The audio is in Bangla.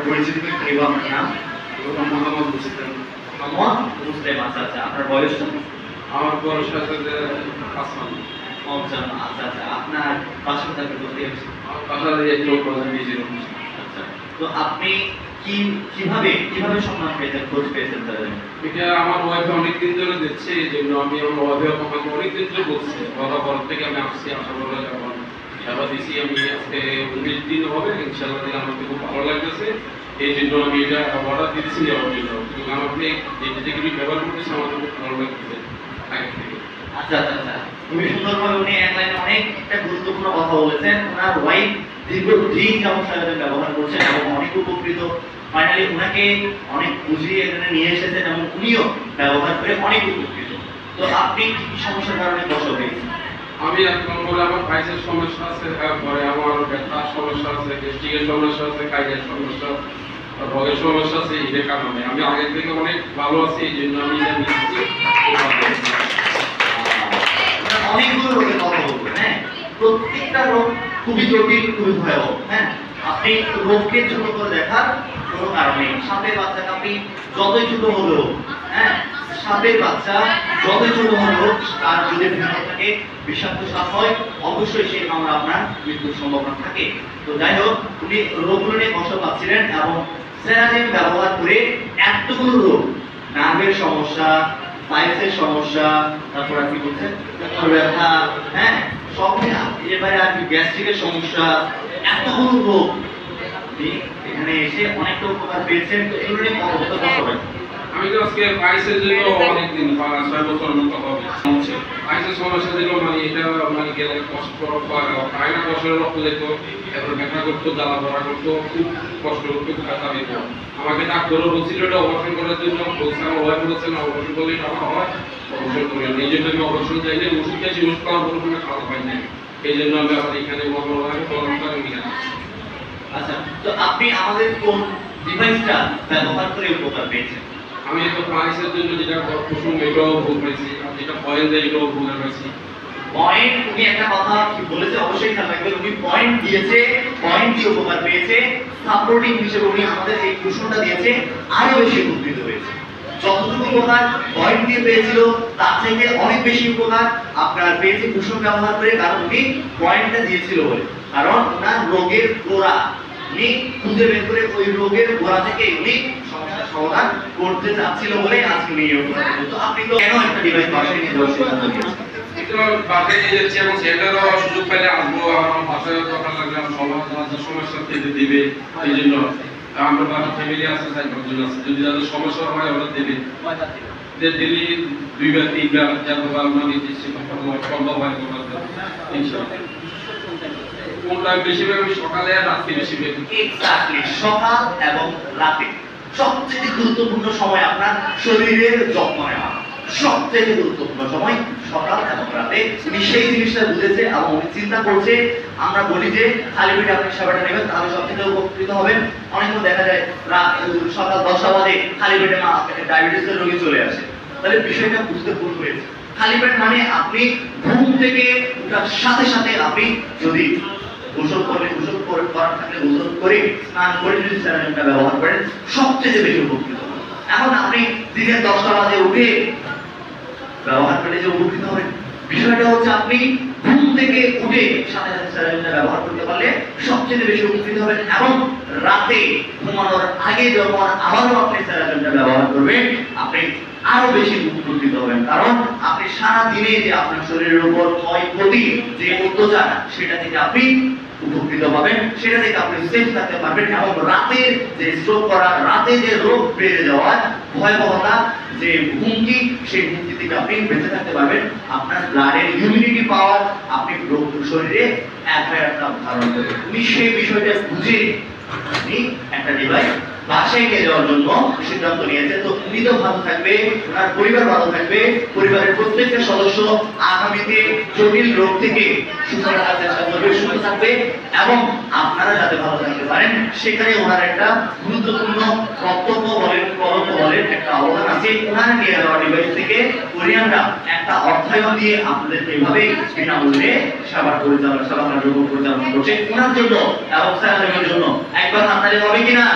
পরিচিত নিব আপনার নাম? মোহাম্মদ মুসলিম। মোহাম্মদ মুসলিম। আচ্ছা আচ্ছা, আপনার বয়স? আমার বয়স আছে 5 মাস। আচ্ছা আচ্ছা, আপনার বাসা থাকবে বলতে গেছি? বাসায় একটু নিজের। আচ্ছা, তো আপনি কিভাবে সম্মান পেয়েছেন, খোঁজ পেয়েছেন তাদের? এটা আমার ওয়াইফ অনেকদিন ধরে দিচ্ছে, এই জন্য আমি আমার ওয়াইফ আমাকে অনেকদিন ধরে বলছে, বরাবর থেকে আমি আসছি, আশা করে যখন সেবা দিছি আমি আজকে 19 দিন হবে, ইনশাআল্লাহ দিলে আমাকে খুব ভালো লাগতেছে। এই জন্য আমি এটা অর্ডার দিচ্ছি নেওয়ার জন্য, এবং আমাকে যেগুলি ব্যবহার করতেছে আমার খুব ভালো লাগতেছে আগে থেকে। আচ্ছা আচ্ছা আচ্ছা, খুবই সুন্দরভাবে উনি এক লাইনে অনেকটা গুরুত্বপূর্ণ কথা বলেছেন। ওনার ওয়াইফ দীর্ঘদিন যেমন সারাদিন ব্যবহার করছেন এবং অনেক উপকৃত, ফাইনালি ওনাকে অনেক বুঝিয়ে এখানে নিয়ে এসেছেন এবং উনিও ব্যবহার করে অনেক উপকৃত। তো আপনি কি কি সমস্যার কারণে কষ্ট পেয়েছেন? আমি এক নম্বরে আমার পাইসের সমস্যা আছে, তারপরে আমার ব্যথার সমস্যা আছে, গ্যাস্ট্রিকের সমস্যা আছে, কাজের সমস্যা, রোগের সমস্যা আছে। এদের কারণে আমি আগের থেকে অনেক ভালো আছি, এই জন্য আমি এটা নিচ্ছি। অনেকগুলো রোগের কথা বলবেন, হ্যাঁ, প্রত্যেকটা রোগ খুবই জটিল, খুবই ভয়াবহ। হ্যাঁ, আপনি রোগকে ছোট করে দেখার কোনো কারণ নেই। সাপের বাচ্চাকে আপনি যতই ছোট হলেও, হ্যাঁ, সাপের বাচ্চা যতই ছোট হলেও তার যদি ভিতর থাকে বিষাক্ত সাপ হয়, অবশ্যই সেই কারণে আপনার মৃত্যুর সম্ভাবনা থাকে। তো যাই হোক, উনি রোগগুলো নিয়ে কষ্ট পাচ্ছিলেন এবং সেরাজিন ব্যবহার করে এতগুলো রোগ, নার্ভের সমস্যা, পাইলসের সমস্যা, তারপর আপনি বলছেন ব্যথা, হ্যাঁ, সব নিয়ে এবারে আপনি গ্যাস্ট্রিকের সমস্যা, এতগুলো রোগ আপনি এখানে এসে অনেকটা উপকার পেয়েছেন। তো এগুলো নিয়ে কথা বলবেন। আমি তো আজকে পাইসের জন্য অনেকদিন 6 বছরের মতো হবে পাইসের সমস্যা ছিল, মানে এটা মানে গেলে কষ্ট পায় না, কষ্টের রক্ত যেত, এরপর ব্যথা করতো, জ্বালা ধরা করতো, খুব কষ্ট করতো, খুব ব্যথা পেত। আমাকে ডাক্তারও বলছিল এটা অপারেশন করার জন্য, বলছে আমার ওয়াইফ বলছে না অপারেশন করলে এটা হয়, অপারেশন করি না। এই জন্য আমি অপারেশন চাইলে ওষুধ খেয়েছি, ওষুধ খাওয়ার পর কোনো খাওয়া পাই না, এই জন্য আমি আবার এখানে আচ্ছা, তো আপনি আমাদের কোন ডিভাইসটা ব্যবহার করে উপকার পেয়েছেন? আমি তো পাইসের জন্য যেটা কুসুম এটাও ভুল পেয়েছি, আর যেটা পয়েন্ট দেয় এটাও ভুল পেয়েছি। পয়েন্ট, উনি একটা কথা কি বলেছে অবশ্যই খেয়াল রাখবেন, উনি পয়েন্ট দিয়েছে, পয়েন্ট দিয়ে উপকার পেয়েছে, সাপোর্টিং হিসেবে উনি আমাদের এই কুশনটা দিয়েছে, আরো বেশি উপকৃত হয়েছে। যতটুকু উপকার পয়েন্ট দিয়ে পেয়েছিল তার থেকে অনেক বেশি উপকার আপনার পেয়েছে কুশন ব্যবহার করে, কারণ উনি পয়েন্টটা দিয়েছিল বলে। কারণ ওনার রোগের গোড়া উনি খুঁজে বের করে ওই রোগের গোড়া থেকে উনি সমস্যার সমাধান করতে চাচ্ছিল বলে আজকে উনি এই উপকার পেয়েছেন। তো আপনি তো কেন একটা ডিভাইস বাসায় নিয়ে যাওয়ার সিদ্ধান্ত নিয়েছেন? বাসায় নিয়ে যাচ্ছি এবং সেটারও সুযোগ পেলে আসবো, আমার বাসায় দরকার লাগলে সমস্যা থেকে দিবে, এই জন্য আমার বাসার ফ্যামিলি আছে, 4-5 জন আছে, যদি যাদের সমস্যা হয় ওরা দেবে, দিল্লি 2 বা 3 যতবার মানে সম্ভব হয় ইনশাআল্লাহ। কোনটা বেশিরভাগ আমি সকালে আর রাতে বেশি বেশি। এক্স্যাক্টলি, সকাল এবং রাতে সবচেয়ে গুরুত্বপূর্ণ সময় আপনার শরীরের যত্ন নেওয়া, সবচেয়ে গুরুত্বপূর্ণ সময় সকাল এবং রাতে। উনি সেই জিনিসটা বুঝেছে এবং উনি চিন্তা করছে। আমরা বলি যে খালি পেটে আপনি সেবাটা নেবেন তাহলে সবচেয়ে উপকৃত হবেন। অনেক সময় দেখা যায় সকাল 10টা বাজে খালি পেটে ডায়াবেটিসের রোগী চলে আসে, তাহলে বিষয়টা বুঝতে ভুল হয়েছে। খালি পেট মানে আপনি ঘুম থেকে ওঠার সাথে সাথে আপনি যদি গোসল করার থাকলে গোসল করে স্নান করে যদি স্যালাইনটা ব্যবহার করেন সবচেয়ে বেশি উপকৃত। এখন আপনি দিনের 10টা বাজে উঠে ব্যবহার করলে যে উপকৃত হবেন, বিষয়টা হচ্ছে আপনি ঘুম থেকে উঠে সাথে সাথে স্যালাইনটা ব্যবহার করতে পারলে সবচেয়ে বেশি উপকৃত হবেন। এবং রাতে ঘুমানোর আগে যখন আবারও আপনি স্যালাইনটা ব্যবহার করবেন আপনি আরো বেশি উপকৃত হবেন, কারণ আপনি সারা দিনে যে আপনার শরীরের উপর ক্ষয়ক্ষতি যে অত্যাচার সেটা থেকে আপনি উপকৃত পাবেন, সেটা থেকে আপনি সেফ থাকতে পারবেন। এবং রাতের যে স্ট্রোক করা, রাতে যে রোগ বেড়ে যাওয়ার ভয়াবহতা, যে হুমকি, সেই হুমকি থেকে আপনি বেঁচে থাকতে পারবেন। আপনার ব্লাডের ইমিউনিটি পাওয়ার আপনি শরীরে একটা ধারণ করবেন। উনি সেই বিষয়টা বুঝে আপনি একটা ডিভাইস বাসায় নিয়ে যাওয়ার জন্য সিদ্ধান্ত নিয়েছে। তো উনি তো ভালো থাকবে, ওনার পরিবার ভালো থাকবে, পরিবারের প্রত্যেকটা সদস্য আগামীতে জটিল রোগ থেকে সুস্থ থাকার চেষ্টা করবে, সুস্থ থাকবে এবং আপনারা যাতে ভালো থাকতে পারেন সেখানে ওনার একটা গুরুত্বপূর্ণ কর্তব্য বলেন, কর্তব্য বলেন, একটা অবদান আছে। ওনার নিয়ে যাওয়া ডিভাইস থেকে কোরিয়ানরা একটা অর্থায়ন দিয়ে আপনাদেরকে এইভাবে বিনামূল্যে সেবা পরিচালনা করছে ওনার জন্য এবং স্যারের জন্য। একবার হাততালি হবে কিনা?